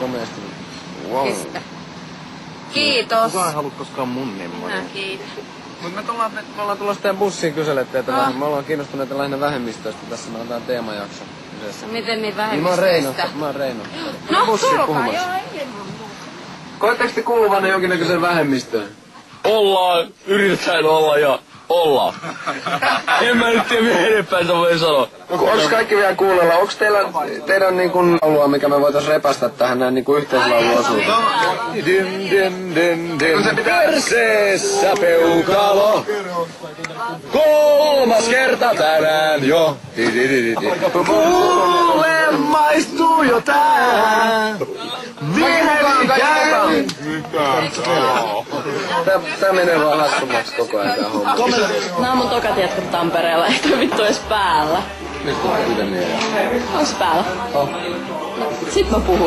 komeasti. Wow. Pistä. Kiitos. Kukaan ei halua koskaan mun nimeä. Minä kiitän. Mut me ollaan tulossa teidän bussiin kyselemään teitä vähän. Me ollaan kiinnostuneita lähinnä vähemmistöistä. Tässä me on tää teemajakso kyseessä. Miten niin Niin mä oon vähemmistöistä? Reino. No, tulkaa, puhumassa. joo, ei Koetteko te kuuluvanne jonkinnäköiseen vähemmistöön? Ollaan, yritetään olla ja ollaan. En mä nyt tiedä mitä enempää sitä voi sanoa. Onks kaikki vielä kuulolla? Onks teidän niinku laulua, mikä me voitais repästä tähän näin niinku yhteislauluosuuteen? Perseessä peukalo. 3. kerta tänään jo. Mulle maistuu jo tää. Vihreikään. Tää menee vaan hassummaksi koko ajan tää homma. Nää on mun tokat jätkät Tampereella, ei toi vittu edes päällä. Nyt on yhden mieleen. Onks päällä? Oh. Sit mä puhun.